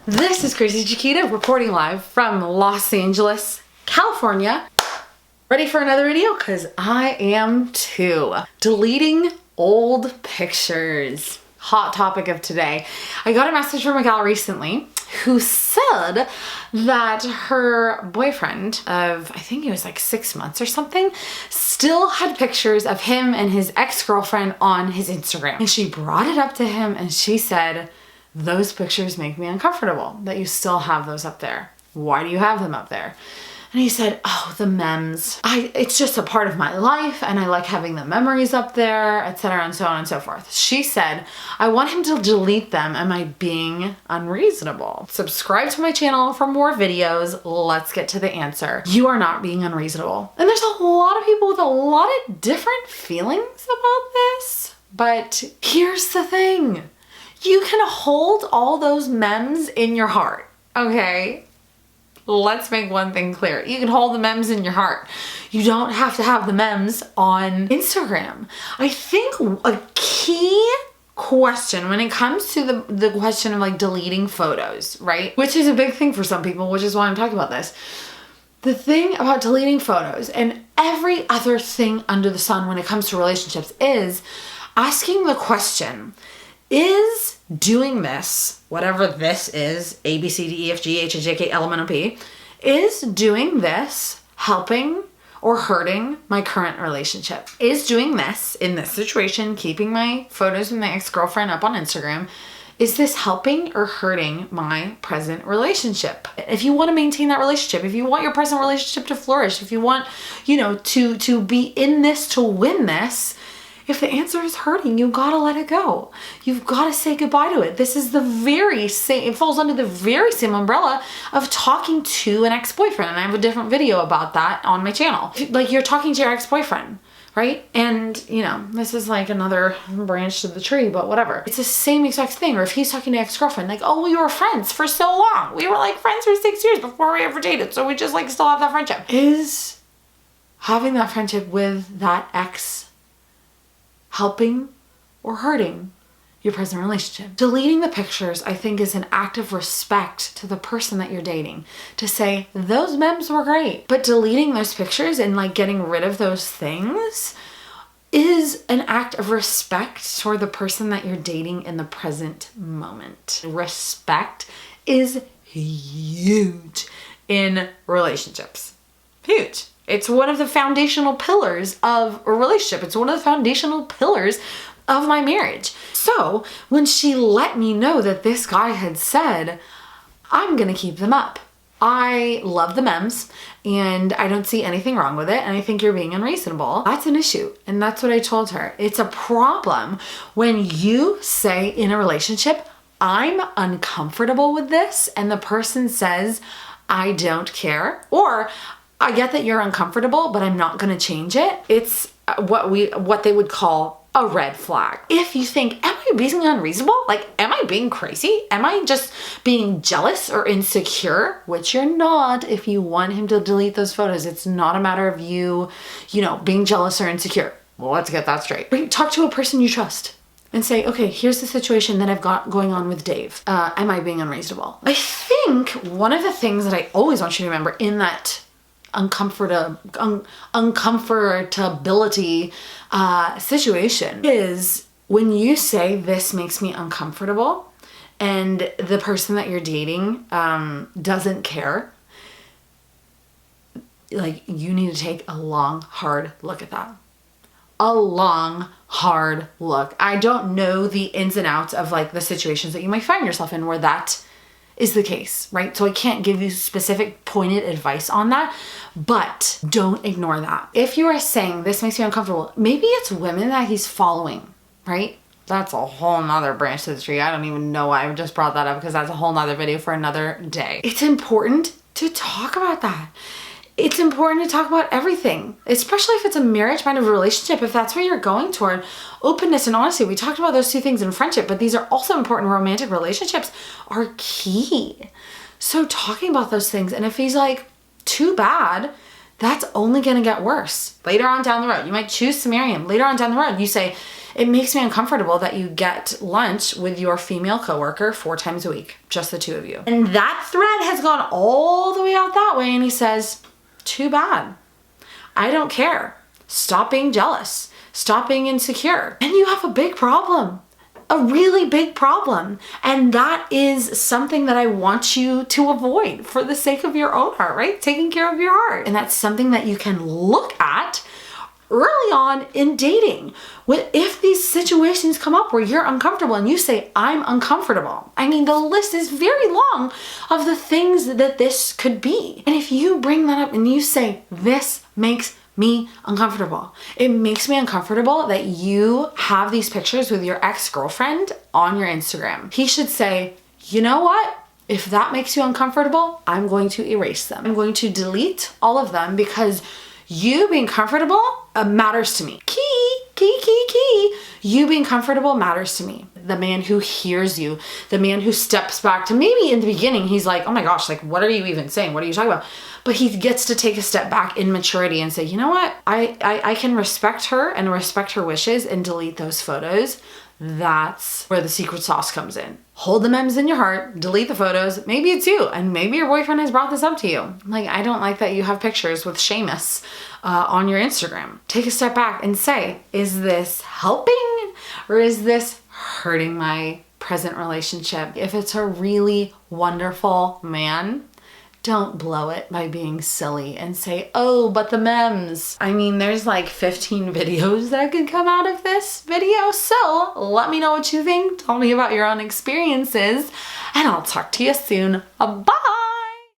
This is Crazy Chiquita reporting live from Los Angeles, California. Ready for another video? Because I am too. Deleting old pictures. Hot topic of today. I got a message from a gal recently who said that her boyfriend of, I think it was like 6 months or something, still had pictures of him and his ex-girlfriend on his Instagram. And she brought it up to him and she said, "Those pictures make me uncomfortable that you still have those up there. Why do you have them up there?" And he said, "Oh, the memes. It's just a part of my life and I like having the memories up there, etc." and so on and so forth. She said, "I want him to delete them. Am I being unreasonable?" Subscribe to my channel for more videos. Let's get to the answer. You are not being unreasonable. And there's a lot of people with a lot of different feelings about this. But here's the thing. You can hold all those memes in your heart, okay? Let's make one thing clear. You can hold the memes in your heart. You don't have to have the memes on Instagram. I think a key question when it comes to the question of like deleting photos, right? Which is a big thing for some people, which is why I'm talking about this. The thing about deleting photos and every other thing under the sun when it comes to relationships is asking the question, is doing this, whatever this is, A, B, C, D, E, F, G, H, I, J, K, L, M, N, O, P, is doing this helping or hurting my current relationship? Is doing this in this situation, keeping my photos with my ex-girlfriend up on Instagram, is this helping or hurting my present relationship? If you want to maintain that relationship, if you want your present relationship to flourish, if you want, to be in this to win this, if the answer is hurting, you gotta let it go. You've gotta say goodbye to it. This is the very same, it falls under the very same umbrella of talking to an ex-boyfriend. And I have a different video about that on my channel. Like you're talking to your ex-boyfriend, right? And this is like another branch to the tree, but whatever. It's the same exact thing. Or if he's talking to ex-girlfriend, like, "Oh, we were friends for so long. We were like friends for 6 years before we ever dated. So we just like still have that friendship." Is having that friendship with that ex helping or hurting your present relationship? Deleting the pictures, I think, is an act of respect to the person that you're dating. To say, those memes were great. But deleting those pictures and like getting rid of those things is an act of respect toward the person that you're dating in the present moment. Respect is huge in relationships. Huge. It's one of the foundational pillars of a relationship. It's one of the foundational pillars of my marriage. So when she let me know that this guy had said, "I'm gonna keep them up. I love the memes and I don't see anything wrong with it and I think you're being unreasonable," that's an issue. And that's what I told her. It's a problem when you say in a relationship, "I'm uncomfortable with this," and the person says, "I don't care," or "I get that you're uncomfortable, but I'm not gonna change it." It's what they would call a red flag. If you think, "Am I being unreasonable? Like, am I being crazy? Am I just being jealous or insecure?" Which you're not if you want him to delete those photos. It's not a matter of you, being jealous or insecure. Well, let's get that straight. Talk to a person you trust and say, "Okay, here's the situation that I've got going on with Dave. Am I being unreasonable?" I think one of the things that I always want you to remember in that uncomfortability situation is when you say, "This makes me uncomfortable," and the person that you're dating doesn't care, like, you need to take a long, hard look at that. A long, hard look. I don't know the ins and outs of like the situations that you might find yourself in where that is the case, right? So I can't give you specific pointed advice on that, but don't ignore that. If you are saying, "This makes me uncomfortable," maybe it's women that he's following, right? That's a whole nother branch to the tree. I don't even know why I just brought that up because that's a whole nother video for another day. It's important to talk about that. It's important to talk about everything, especially if it's a marriage-minded relationship. If that's where you're going toward, openness and honesty. We talked about those two things in friendship, but these are also important. Romantic relationships are key. So talking about those things, and if he's like, "Too bad," that's only gonna get worse later on down the road. You might choose to marry him. Later on down the road, you say, It makes me uncomfortable that you get lunch with your female coworker 4 times a week, just the two of you. And that thread has gone all the way out that way, and he says, too bad. I don't care. Stop being jealous. Stop being insecure. And you have a big problem. A really big problem. And that is something that I want you to avoid for the sake of your own heart, right? Taking care of your heart. And that's something that you can look at early on in dating. If these situations come up where you're uncomfortable and you say, I'm uncomfortable. I mean, the list is very long of the things that this could be. And if you bring that up and you say, this makes me uncomfortable. It makes me uncomfortable that you have these pictures with your ex-girlfriend on your Instagram. He should say, you know what? If that makes you uncomfortable, I'm going to erase them. I'm going to delete all of them because you being comfortable matters to me. Key. You being comfortable matters to me. The man who hears you, the man who steps back to, maybe in the beginning, he's like, oh my gosh, like, what are you even saying? What are you talking about? But he gets to take a step back in maturity and say, you know what? I can respect her and respect her wishes and delete those photos. That's where the secret sauce comes in. Hold the memes in your heart, delete the photos. Maybe it's you, and maybe your boyfriend has brought this up to you. Like, I don't like that you have pictures with Seamus on your Instagram. Take a step back and say, is this helping or is this hurting my present relationship? If it's a really wonderful man, don't blow it by being silly and say, oh, but the memes. I mean, there's like 15 videos that could come out of this video. So let me know what you think. Tell me about your own experiences and I'll talk to you soon. Bye.